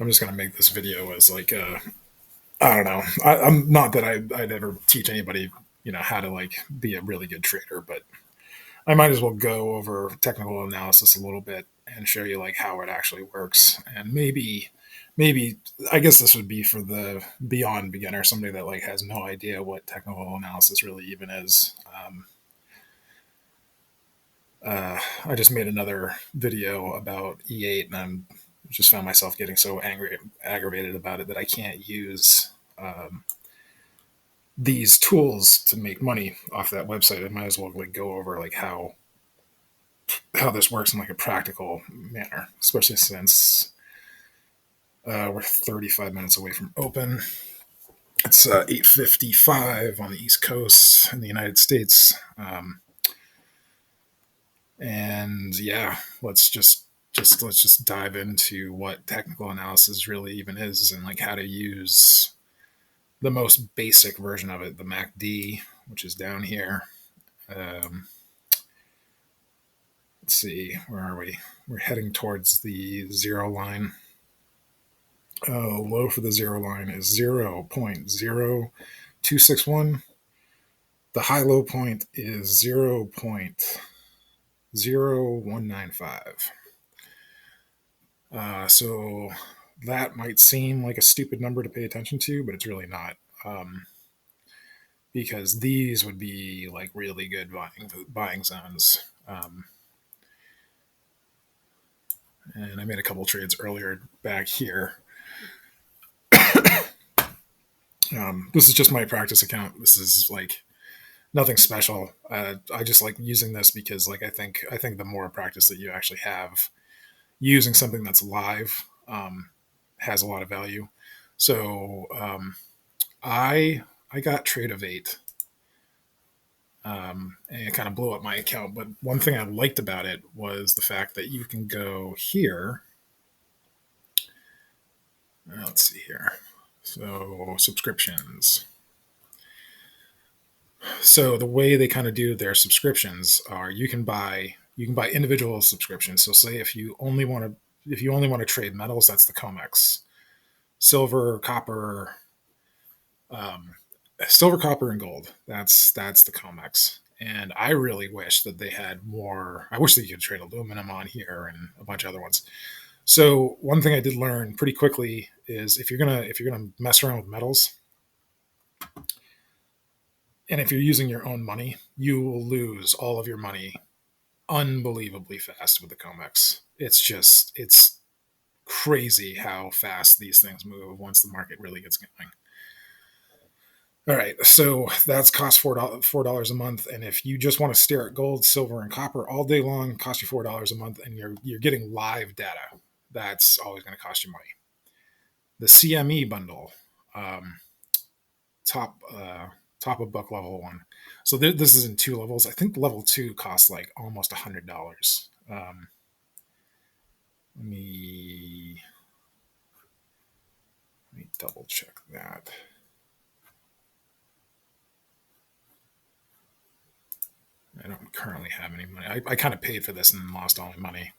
I'm just gonna make this video as like I don't know. I'm not that I'd ever teach anybody, how to like be a really good trader, but I might as well go over technical analysis a little bit and show you like how it actually works. And maybe I guess this would be for the beyond beginner, somebody that like has no idea what technical analysis really even is. I just made another video about E8, and I'm just found myself getting so aggravated about it that I can't use these tools to make money off that website. I might as well like go over like how this works in like a practical manner, especially since we're 35 minutes away from open. It's 8:55 on the East Coast in the United States, and yeah, let's just dive into what technical analysis really even is, and like how to use the most basic version of it, the MACD, which is down here. Um, let's see, where are we? We're heading towards the zero line. Low for the zero line is 0.0261. The high low point is 0.0195. So that might seem like a stupid number to pay attention to, but it's really not. Because these would be like really good buying zones. And I made a couple trades earlier back here. This is just my practice account. This is like nothing special. I just like using this because like I think the more practice that you actually have using something that's live has a lot of value. So I got trade of eight, and it kind of blew up my account. But one thing I liked about it was the fact that you can go here. Let's see here. So subscriptions. So the way they kind of do their subscriptions are you can buy individual subscriptions. So say if you only want to trade metals, that's the COMEX. Silver, copper, um, silver, copper, and gold. That's the COMEX. And I really wish that they had more. I wish that you could trade aluminum on here and a bunch of other ones. So one thing I did learn pretty quickly is if you're gonna mess around with metals, and if you're using your own money, you will lose all of your money unbelievably fast with the COMEX. It's crazy how fast these things move once the market really gets going. All right, so that's cost $4 a month, and if you just want to stare at gold, silver, and copper all day long, cost you $4 a month, and you're getting live data. That's always going to cost you money. The CME bundle, um, top top of book level one. So this is in two levels. I think level two costs like almost $100. Let me double check that. I don't currently have any money. I kind of paid for this and lost all my money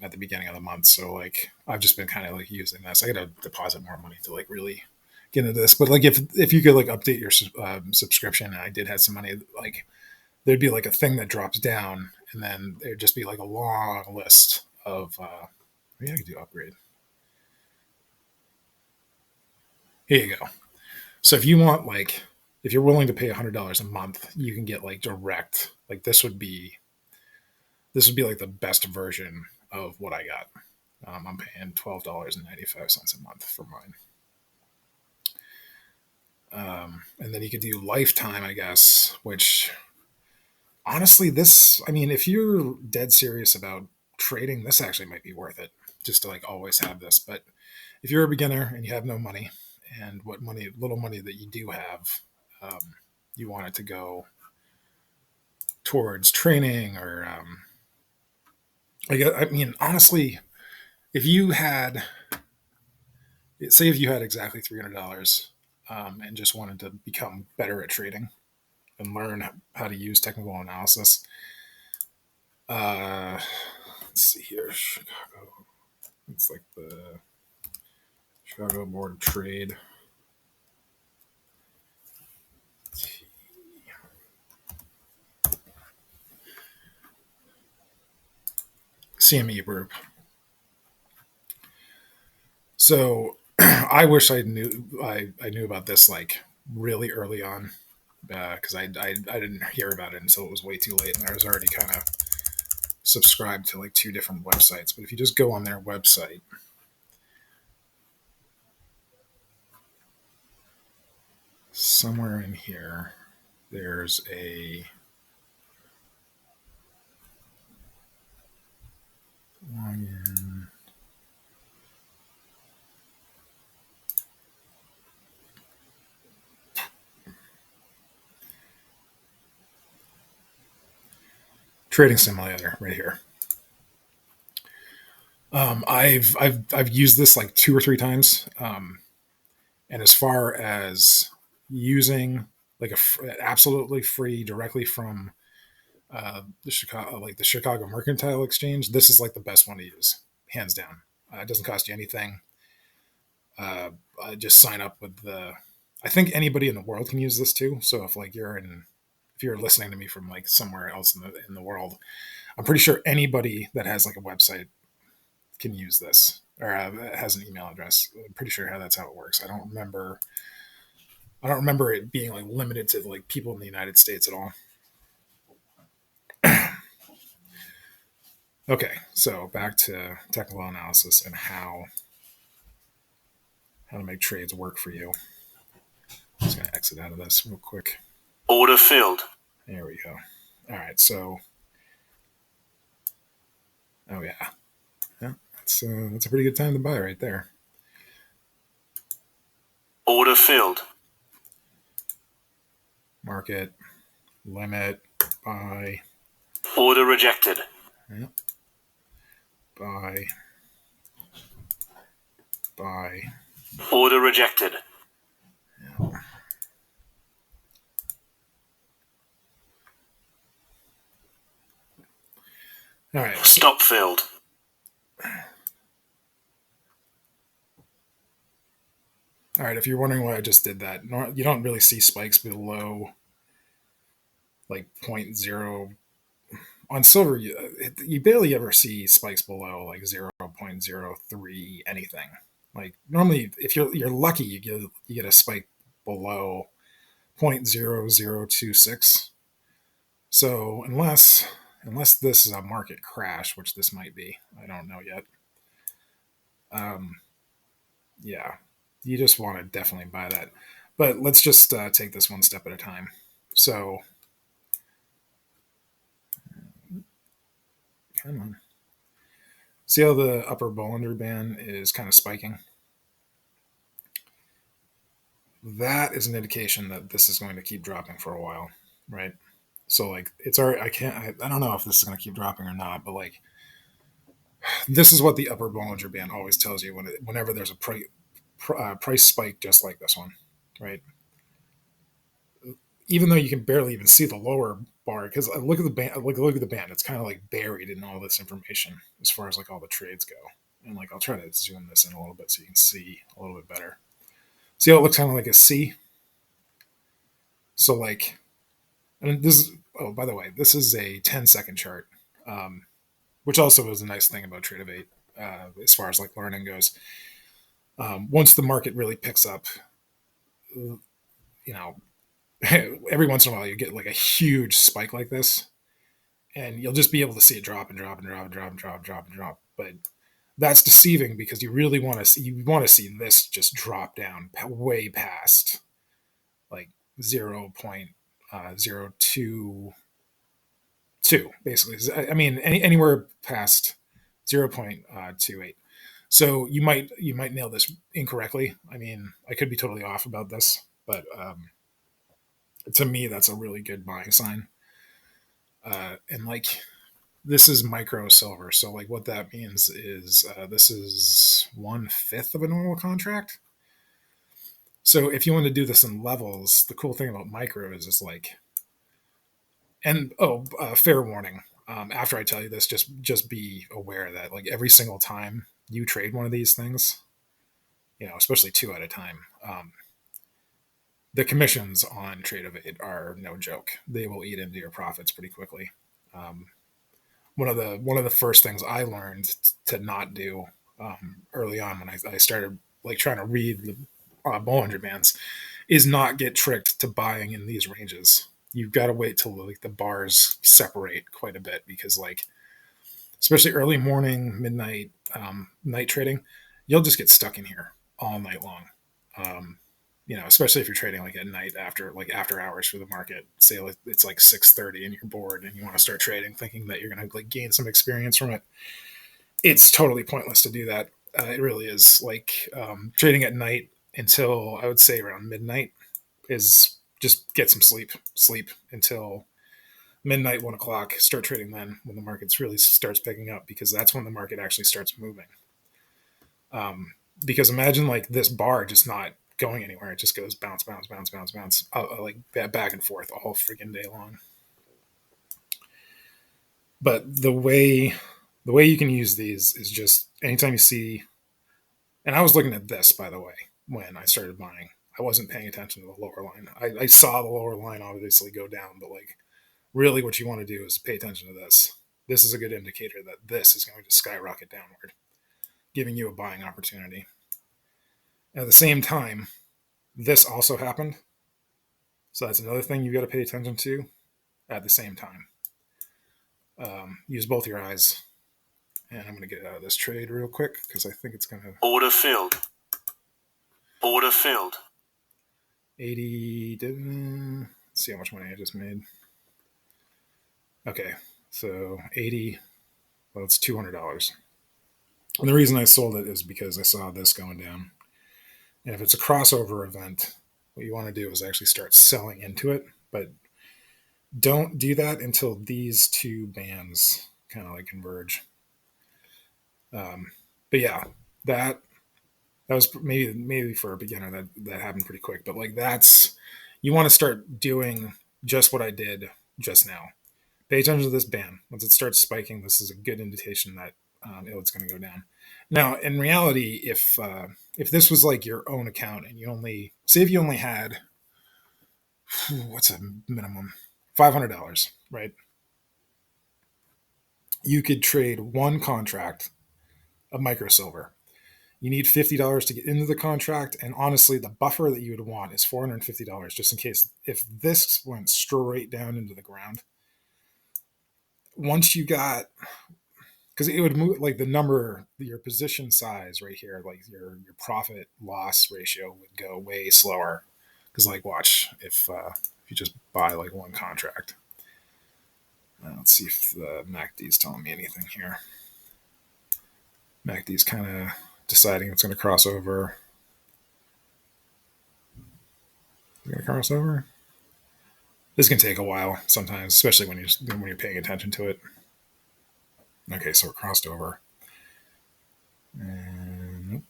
at the beginning of the month. So like I've just been kind of like using this. I got to deposit more money to like really get into this. But like if you could like update your subscription, and I did have some money, like there'd be like a thing that drops down, and then there'd just be like a long list of. Maybe I could do upgrade. Here you go. So if you're willing to pay $100 a month, you can get like direct. Like this would be like the best version of what I got. I'm paying $12.95 a month for mine. And then you could do lifetime, I guess, which honestly, I mean, if you're dead serious about trading, this actually might be worth it just to like always have this. But if you're a beginner and you have no money, and little money that you do have, you want it to go towards training or, I mean, honestly, if you had, say, if you had exactly $300 and just wanted to become better at trading and learn how to use technical analysis, let's see here, Chicago. It's like the Chicago Board of Trade. CME Group. So I wish I knew about this like really early on because I didn't hear about it until it was way too late and I was already kind of subscribed to like two different websites. But if you just go on their website, somewhere in here, there's a login. Trading simulator right here. I've used this like two or three times, and as far as using like absolutely free directly from the Chicago Mercantile Exchange, this is like the best one to use, hands down. It doesn't cost you anything. Uh, just sign up with the. I think anybody in the world can use this too. So if you're listening to me from like somewhere else in the world, I'm pretty sure anybody that has like a website can use this or has an email address. I'm pretty sure how that's how it works. I don't remember it being like limited to like people in the United States at all. Okay, so back to technical analysis and how to make trades work for you. I'm just gonna exit out of this real quick. Order filled. There we go. All right, so oh yeah, yeah, that's a pretty good time to buy right there. Order filled. Market limit buy. Order rejected. Yep. Buy. Buy. Order rejected. Yep. All right. Stop filled. All right. If you're wondering why I just did that, you don't really see spikes below like 0.0 on silver. You barely ever see spikes below like 0.03 anything. Like normally, if you're lucky, you get a spike below 0.0026. So unless this is a market crash, which this might be, I don't know yet. Um, yeah, you just want to definitely buy that. But let's just take this one step at a time. So, come on. See how the upper Bollinger Band is kind of spiking? That is an indication that this is going to keep dropping for a while, right? So, like, it's already, I don't know if this is going to keep dropping or not, but like, this is what the upper Bollinger Band always tells you whenever there's a price spike just like this one, right? Even though you can barely even see the lower bar, because look at the band, look at the band, it's kind of like buried in all this information as far as like all the trades go. And like I'll try to zoom this in a little bit so you can see a little bit better. See how it looks kind of like a C. So like, and this. Oh, by the way, this is a 10-second chart, which also is a nice thing about Trade of Eight as far as like learning goes. Once the market really picks up, you know, every once in a while you get like a huge spike like this, and you'll just be able to see it drop and drop and drop and drop and drop and drop and drop. But that's deceiving because you want to see this just drop down way past like 0.022, basically. I mean anywhere past 0.28. So you might nail this incorrectly. I mean, I could be totally off about this, but to me that's a really good buying sign. And like this is micro silver, so like what that means is this is 1/5 of a normal contract. So if you want to do this in levels, the cool thing about micro is like, and fair warning. After I tell you this, just be aware that like every single time you trade one of these things, especially two at a time. The commissions on Trade of Eight are no joke. They will eat into your profits pretty quickly. Um, one of the first things I learned to not do early on when I started like trying to read the Bollinger Bands is not get tricked to buying in these ranges. You've got to wait till like the bars separate quite a bit because like especially early morning, midnight, night trading, you'll just get stuck in here all night long. Um, especially if you're trading like at night after hours for the market. Say like it's like 6:30 and you're bored and you want to start trading, thinking that you're going to like gain some experience from it. It's totally pointless to do that. It really is. Like trading at night until I would say around midnight is just get some sleep until midnight, 1 o'clock. Start trading then when the market really starts picking up because that's when the market actually starts moving. Because imagine like this bar just not going anywhere. It just goes bounce, bounce, bounce, bounce, bounce, like back and forth all freaking day long. But the way you can use these is just anytime you see. And I was looking at this, by the way, when I started buying. I wasn't paying attention to the lower line. I saw the lower line obviously go down, but like really what you want to do is pay attention to this. This is a good indicator that this is going to skyrocket downward, giving you a buying opportunity. At the same time, this also happened. So that's another thing you've got to pay attention to at the same time. Use both your eyes. And I'm going to get out of this trade real quick because I think it's going to. Order filled. Order filled. 80. Let's see how much money I just made. Okay, so 80. Well, it's $200. And the reason I sold it is because I saw this going down. And if it's a crossover event, what you want to do is actually start selling into it. But don't do that until these two bands kind of like converge. But yeah, that was maybe for a beginner that happened pretty quick. But like that's you want to start doing just what I did just now. Pay attention to this band. Once it starts spiking, this is a good indication that it's going to go down. Now, in reality, if this was like your own account and you only say if you only had what's a minimum $500, right? You could trade one contract of micro silver. You need $50 to get into the contract, and honestly, the buffer that you would want is $450 just in case if this went straight down into the ground. Once you got because it would move like the number your position size right here like your profit loss ratio would go way slower because like watch if you just buy like one contract. Let's see if the MACD is telling me anything here. MACD is kind of deciding it's going to cross over. It's going to cross over. This can take a while sometimes, especially when you're paying attention to it. Okay, so it crossed over. And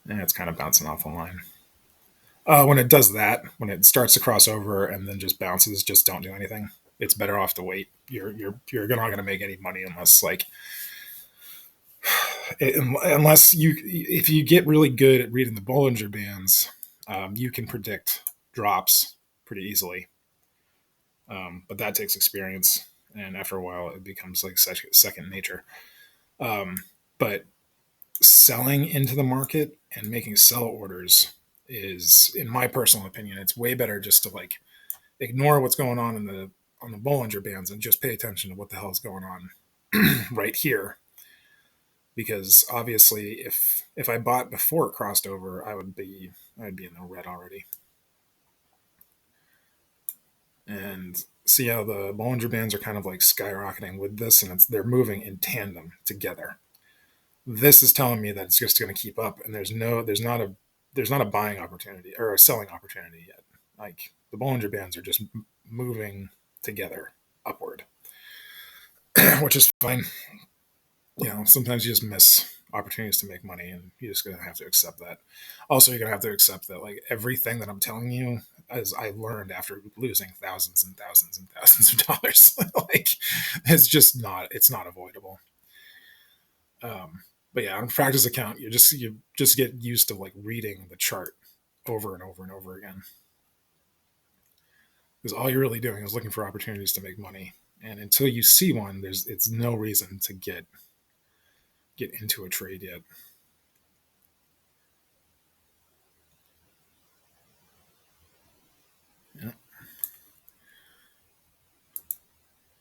it's kind of bouncing off the line. When it does that, when it starts to cross over and then just bounces, just don't do anything. It's better off to wait. You're not going to make any money unless like unless if you get really good at reading the Bollinger Bands, you can predict drops pretty easily. But that takes experience, and after a while, it becomes like second nature. But selling into the market and making sell orders is, in my personal opinion, it's way better just to like ignore what's going on on the Bollinger Bands and just pay attention to what the hell is going on right here. Because obviously, if I bought before it crossed over, I'd be in the red already. And see how the Bollinger Bands are kind of like skyrocketing with this, and they're moving in tandem together. This is telling me that it's just going to keep up, and there's not a buying opportunity or a selling opportunity yet. Like the Bollinger Bands are just moving together upward, which is fine. Sometimes you just miss opportunities to make money, and you're just gonna have to accept that. Also, you're gonna have to accept that like everything that I'm telling you, as I learned after losing thousands and thousands and thousands of dollars, like it's not avoidable. But yeah, on a practice account, you just get used to like reading the chart over and over and over again, because all you're really doing is looking for opportunities to make money. And until you see one, there's it's no reason to get into a trade yet. Yeah.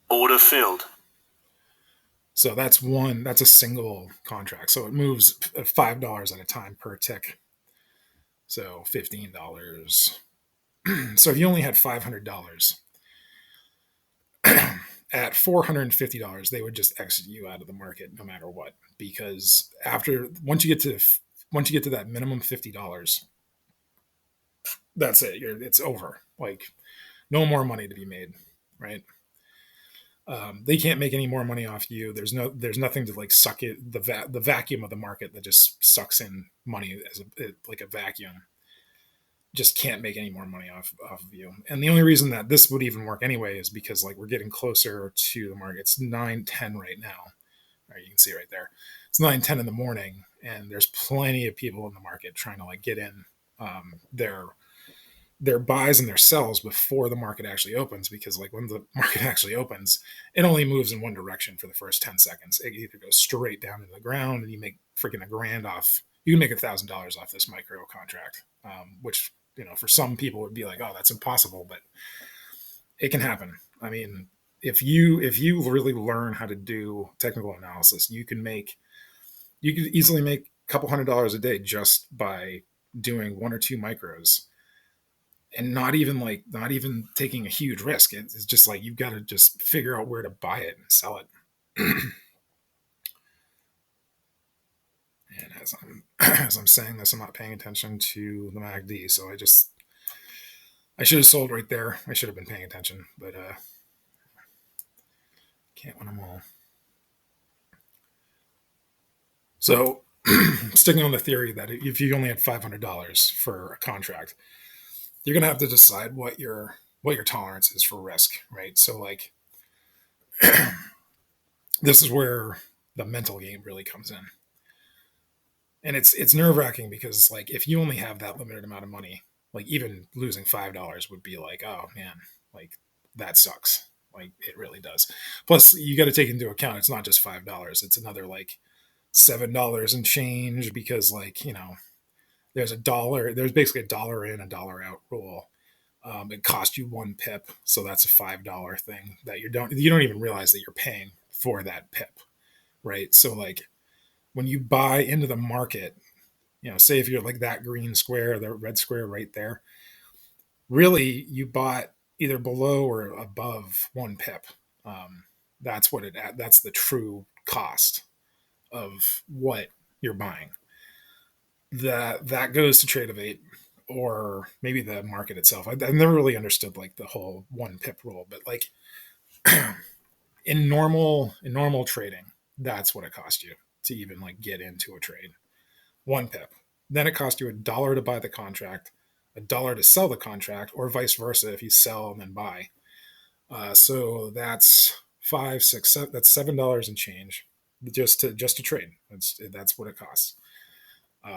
Order filled. So that's one. That's a single contract. So it moves $5 at a time per tick. So $15. So if you only had $500 at $450, they would just exit you out of the market no matter what. Because after once you get to that minimum $50, that's it. It's over. Like no more money to be made, right? They can't make any more money off you. There's nothing to like suck it the vacuum of the market that just sucks in money as like a vacuum. Just can't make any more money off of you. And the only reason that this would even work anyway is because like we're getting closer to the market. It's 9:10 right now. All right, you can see right there. It's 9:10 in the morning, and there's plenty of people in the market trying to like get in their buys and their sells before the market actually opens, because like when the market actually opens, it only moves in one direction for the first 10 seconds. It either goes straight down into the ground and you make freaking $1,000 off. You can make $1,000 off this micro contract, which for some people would be like, oh, that's impossible, but it can happen. I mean, if you really learn how to do technical analysis, you could easily make a couple $100 a day just by doing one or two micros, and not even taking a huge risk. It's just like you've got to just figure out where to buy it and sell it. And as I'm saying this, I'm not paying attention to the MACD, so I should have sold right there. I should have been paying attention, but can't win them all. So sticking on the theory that if you only had $500 for a contract, you're gonna have to decide what your tolerance is for risk, right? So like this is where the mental game really comes in. And it's nerve-wracking because like if you only have that limited amount of money, like even losing $5 would be like, oh man, like that sucks. Like it really does. Plus you got to take into account it's not just $5, it's another like $7 and change, because like there's basically a dollar in, a dollar out rule. It costs you 1 pip, so that's a $5 thing that you don't even realize that you're paying for that pip, right? So like when you buy into the market, say if you're like that green square, the red square right there, really you bought either below or above 1 pip. Um, that's the true cost of what you're buying. That goes to trade of eight, or maybe the market itself. I've never really understood like the whole 1 pip rule, but like in normal trading, that's what it costs you to even like get into a trade. 1 pip. Then it costs you $1 to buy the contract, $1 to sell the contract, or vice versa if you sell and then buy. So that's five, six, seven, that's $7 and change just to trade. That's what it costs.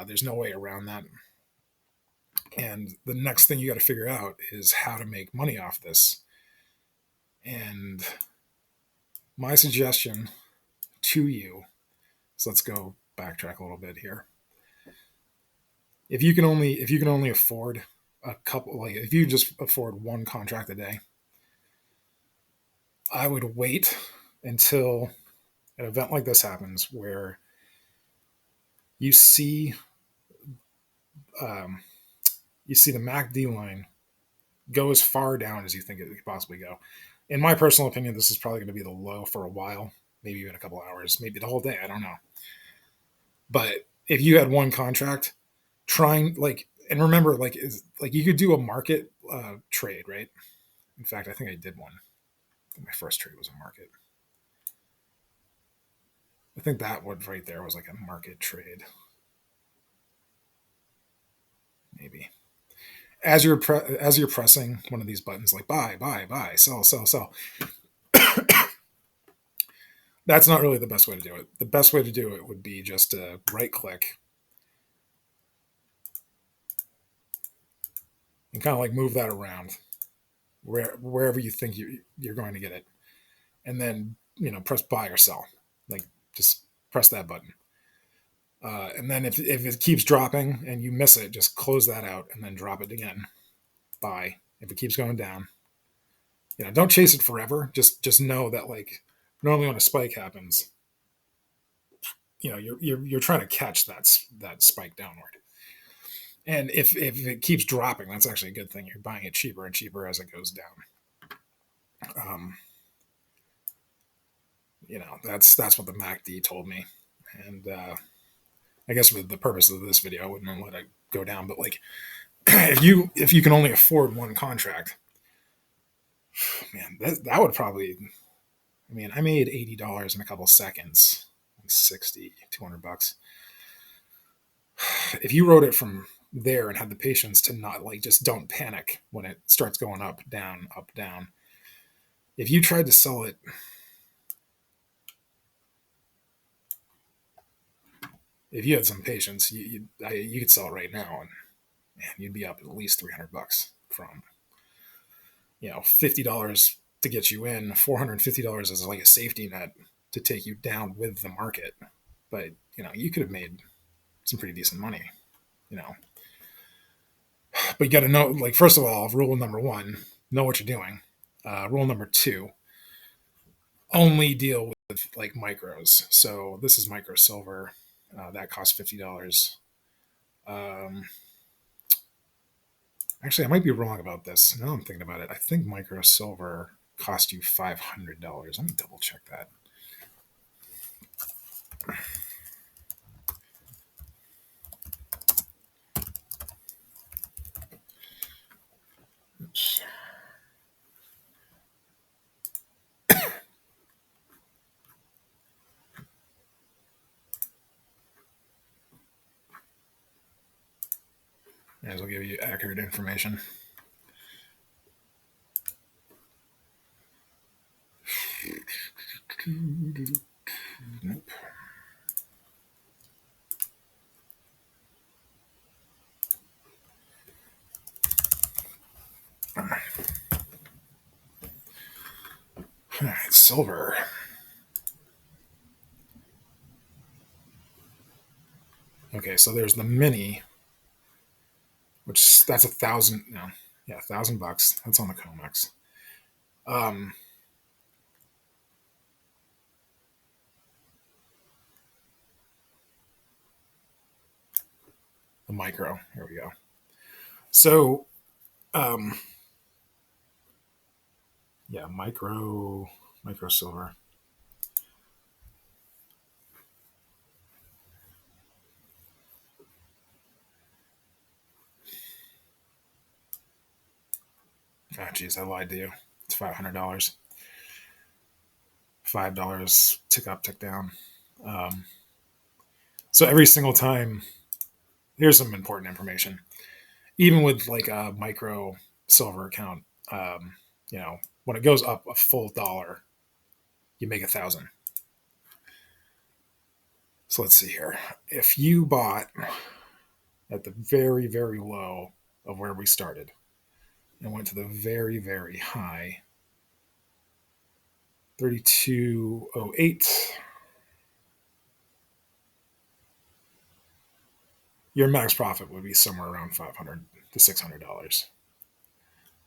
There's no way around that. And the next thing you got to figure out is how to make money off this. And my suggestion to you, so let's go backtrack a little bit here. If you can only afford a couple, like if you just afford one contract a day, I would wait until an event like this happens where you see um, you see the MACD line go as far down as you think it could possibly go. In my personal opinion, this is probably going to be the low for a while, maybe even a couple hours, maybe the whole day. I don't know. But if you had one contract, trying like, and remember, like, is like you could do a market trade, right? In fact, I think I did one. I think my first trade was a market. I think that one right there was like a market trade, maybe. As you're pressing one of these buttons, like buy, buy, buy, sell, sell, sell, That's not really the best way to do it. The best way to do it would be just to right click and kind of like move that around wherever you think you're going to get it, and then press buy or sell. Like just press that button, and then if it keeps dropping and you miss it, just close that out and then drop it again. Buy. If it keeps going down, don't chase it forever. Just know that like normally when a spike happens, you're trying to catch that spike downward. And if it keeps dropping, that's actually a good thing. You're buying it cheaper and cheaper as it goes down. Um, that's what the MACD told me, and I guess with the purpose of this video, I wouldn't let it go down. But like, if you can only afford one contract, man, that would probably. I mean, I made $80 in a couple seconds, like 60, $200. If you wrote it from there and had the patience to not like just don't panic when it starts going up, down, up, down. If you tried to sell it, if you had some patience, you could sell it right now, and man, you'd be up at least $300 from $50 to get you in, $450 as like a safety net to take you down with the market. But you could have made some pretty decent money, you know. But you got to know, like, first of all, rule number one, know what you're doing. Rule number two, only deal with like micros. So this is micro silver. That costs $50. Um, Actually, I might be wrong about this. Now I'm thinking about it. I think micro silver cost you $500. Let me double check that. Oops. May as well give you accurate information. Nope. All right, silver. Okay, so there's the mini, which that's 1,000. No, yeah, $1,000. That's on the Comex. Um, the micro. Here we go. So, um, yeah, micro silver. Ah, geez, I lied to you. It's $500. $5 tick up, tick down. Um, so every single time, here's some important information. Even with like a micro silver account, um, when it goes up a full dollar, you make 1,000. So let's see here. If you bought at the very, very low of where we started and went to the very, very high, 3208, your max profit would be somewhere around $500 to $600.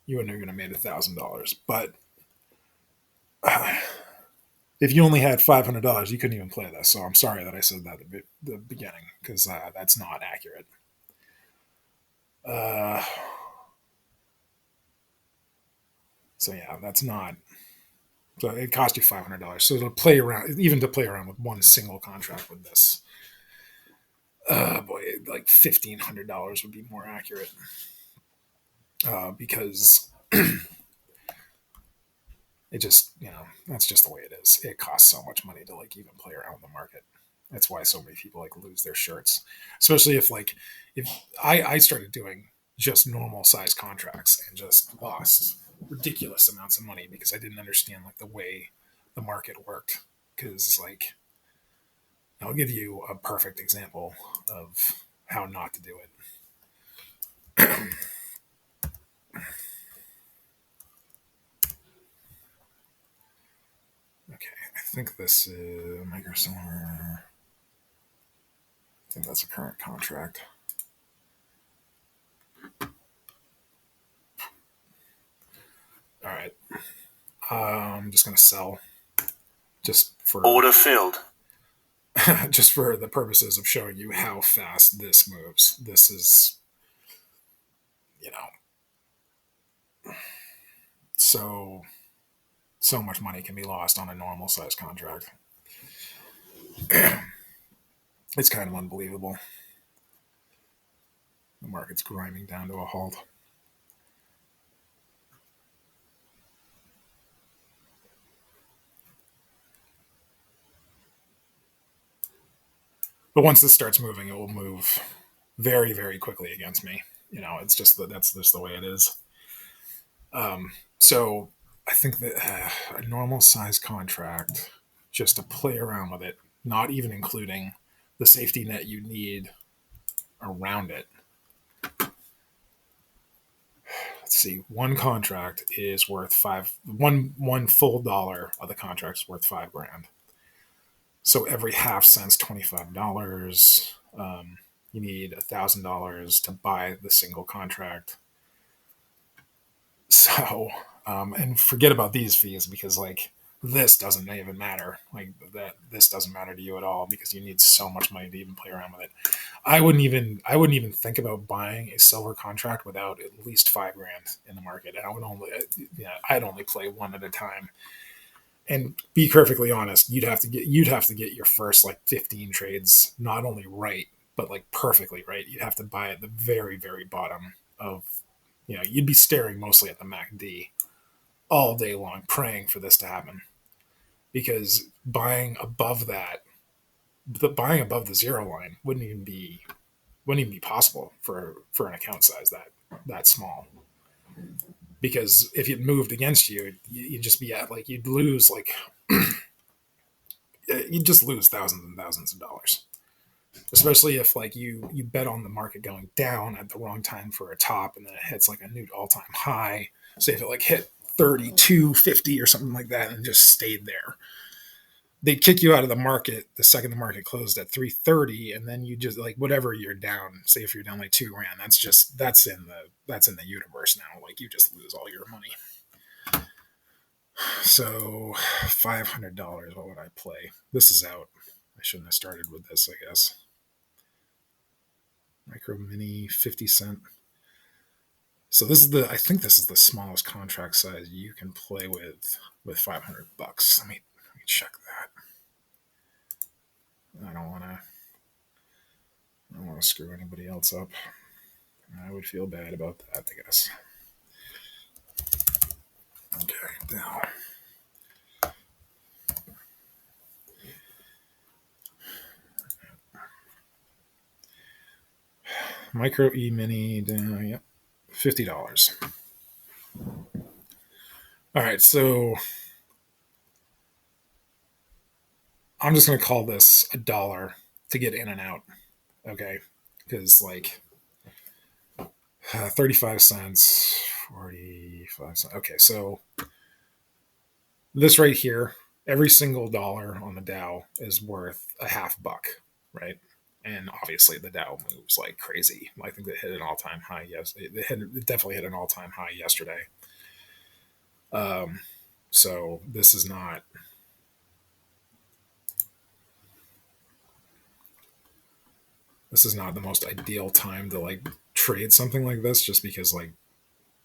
You wouldn't even have made $1,000. But if you only had $500, you couldn't even play this. So I'm sorry that I said that at the beginning because that's not accurate. Uh, so yeah, that's not. So it cost you $500. So to play around, even to play around with one single contract with this, boy, like $1,500 would be more accurate because it just that's just the way it is. It costs so much money to like even play around with the market. That's why so many people like lose their shirts, especially if I started doing just normal size contracts and just lost ridiculous amounts of money because I didn't understand like the way the market worked. because like I'll give you a perfect example of how not to do it. Okay, I think this is Microsoft. I think that's a current contract. All right, I'm just gonna sell just for Order filled. just for the purposes of showing you how fast this moves. This is, you know, so so much money can be lost on a normal size contract. It's kind of unbelievable. The market's grinding down to a halt. But once this starts moving, it will move very, very quickly against me. You know, it's just that's just the way it is. So I think that a normal size contract, just to play around with it, not even including the safety net you need around it. Let's see, one contract is worth one full dollar of the contract is worth $5,000. So every half cent's $25. You need $1,000 to buy the single contract. So, and forget about these fees because like this doesn't even matter. Like that, this doesn't matter to you at all because you need so much money to even play around with it. I wouldn't even think about buying a silver contract without at least $5,000 in the market. And I would only, yeah, I'd only play one at a time. And be perfectly honest, you'd have to get your first like 15 trades not only right, but like perfectly right. You'd have to buy at the very, very bottom of, you'd be staring mostly at the MACD all day long, praying for this to happen. Because buying above the zero line wouldn't even be possible for an account size that small. Because if it moved against you, you'd just be at like you'd just lose thousands and thousands of dollars. Especially if like you bet on the market going down at the wrong time for a top and then it hits like a new all-time high. Say if it like hit 32.50 or something like that and just stayed there, they'd kick you out of the market the second the market closed at 3:30, and then you just like whatever you're down. Say if you're down like $2,000, that's in the universe now. Like you just lose all your money. So $500. What would I play? This is out. I shouldn't have started with this, I guess. Micro mini 50 cent. So I think this is the smallest contract size you can play with $500. Let me check that. I don't want to. I don't want to screw anybody else up. I would feel bad about that, I guess. Okay, now. Micro E mini, yep, $50. All right, so I'm just going to call this $1 to get in and out, okay? Because like 35 cents, 45 cents. Okay, so this right here, every single dollar on the Dow is worth a half buck, right? And obviously the Dow moves like crazy. I think it hit an all-time high. Yes, it definitely hit an all-time high yesterday. Um, so this is not the most ideal time to like trade something like this, just because like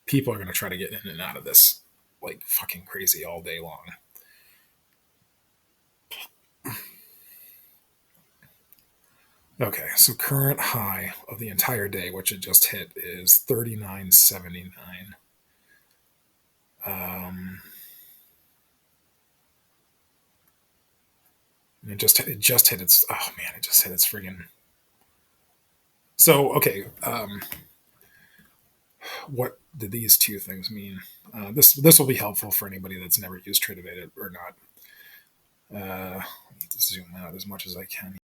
people are going to try to get in and out of this like fucking crazy all day long. Okay, so current high of the entire day, which it just hit, is 39.79. Um, it just hit its oh man, it just hit its friggin' so okay. What did these two things mean? This will be helpful for anybody that's never used Tradevate or not. I need to zoom out as much as I can.